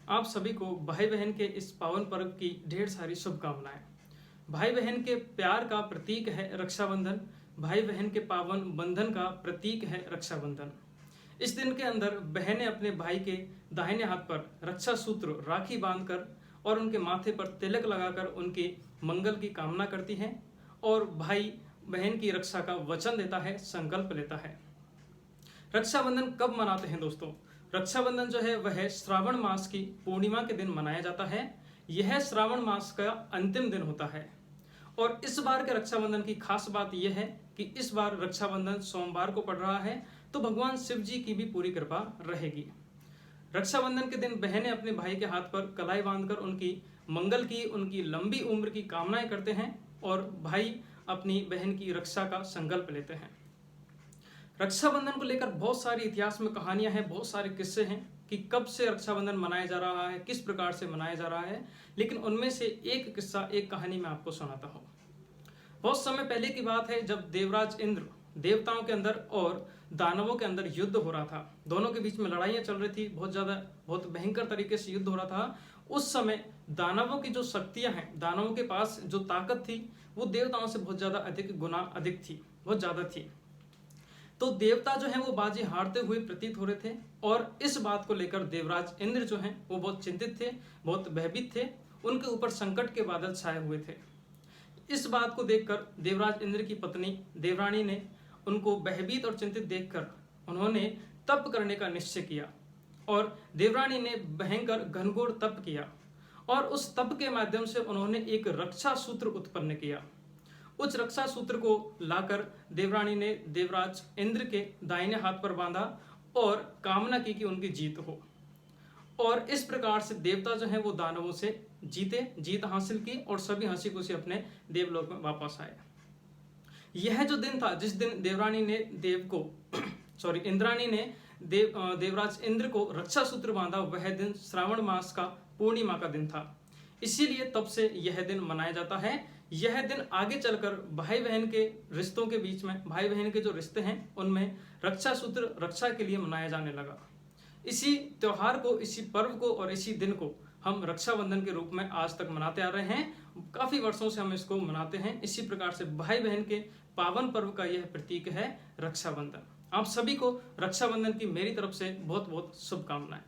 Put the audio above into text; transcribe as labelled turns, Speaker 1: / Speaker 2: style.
Speaker 1: आप सभी को भाई बहन के इस पावन पर्व की ढेर सारी शुभकामनाएं। भाई बहन के प्यार का प्रतीक है रक्षाबंधन। भाई बहन के पावन बंधन का प्रतीक है रक्षाबंधन। इस दिन के अंदर बहनें अपने भाई के दाहिने हाथ पर रक्षा सूत्र राखी बांधकर और उनके माथे पर तिलक लगाकर उनके मंगल की कामना करती हैं और भाई बहन की रक्षा का वचन देता है, संकल्प लेता है। रक्षाबंधन कब मनाते हैं दोस्तों? रक्षाबंधन जो है वह श्रावण मास की पूर्णिमा के दिन मनाया जाता है। यह श्रावण मास का अंतिम दिन होता है और इस बार के रक्षाबंधन की खास बात यह है कि इस बार रक्षाबंधन सोमवार को पड़ रहा है, तो भगवान शिव जी की भी पूरी कृपा रहेगी। रक्षाबंधन के दिन बहनें अपने भाई के हाथ पर कलाई बांधकर उनकी मंगल की, उनकी लंबी उम्र की कामनाएं करते हैं और भाई अपनी बहन की रक्षा का संकल्प लेते हैं। रक्षाबंधन को लेकर बहुत सारी इतिहास में कहानियां हैं, बहुत सारे किस्से हैं कि कब से रक्षाबंधन मनाया जा रहा है, किस प्रकार से मनाया जा रहा है। लेकिन उनमें से एक किस्सा, एक कहानी मैं आपको सुनाता हूँ। बहुत समय पहले की बात है, जब देवराज इंद्र देवताओं के अंदर और दानवों के अंदर युद्ध हो रहा था। दोनों के बीच में लड़ाइयां चल रही थी, बहुत भयंकर तरीके से युद्ध हो रहा था। उस समय दानवों की जो शक्तियां हैं, दानवों के पास जो ताकत थी, वो देवताओं से बहुत ज्यादा अधिक गुना अधिक थी, बहुत ज्यादा थी। तो देवता जो है वो बाजी हारते हुए प्रतीत हो रहे थे और इस बात को लेकर देवराज इंद्र जो हैं वो बहुत चिंतित थे, बहुत भयभीत थे। उनके ऊपर संकट के बादल छाए हुए थे। इस बात को देखकर देवराज इंद्र की पत्नी देवरानी ने उनको भयभीत और चिंतित देखकर उन्होंने तप करने का निश्चय किया और देवरानी ने भयंकर घनघोर तप किया और उस तप के माध्यम से उन्होंने एक रक्षा सूत्र उत्पन्न किया। उस रक्षा सूत्र को लाकर देवरानी ने देवराज इंद्र के दाहिने हाथ पर बांधा और कामना की कि उनकी जीत हो। और इस प्रकार से देवता जो है वो दानवों से जीत हासिल की और सभी हंसी खुशी अपने देवलोक में वापस आए। यह जो दिन था जिस दिन देवरानी ने इंद्राणी ने देवराज इंद्र को रक्षा सूत्र बांधा, वह दिन श्रावण मास का पूर्णिमा का दिन था। इसीलिए तब से यह दिन मनाया जाता है। यह दिन आगे चलकर भाई बहन के रिश्तों के बीच में, भाई बहन के जो रिश्ते हैं उनमें रक्षा सूत्र रक्षा के लिए मनाया जाने लगा। इसी त्योहार को, इसी पर्व को और इसी दिन को हम रक्षाबंधन के रूप में आज तक मनाते आ रहे हैं। काफी वर्षों से हम इसको मनाते हैं। इसी प्रकार से भाई बहन के पावन पर्व का यह प्रतीक है रक्षाबंधन। आप सभी को रक्षाबंधन की मेरी तरफ से बहुत बहुत शुभकामनाएं।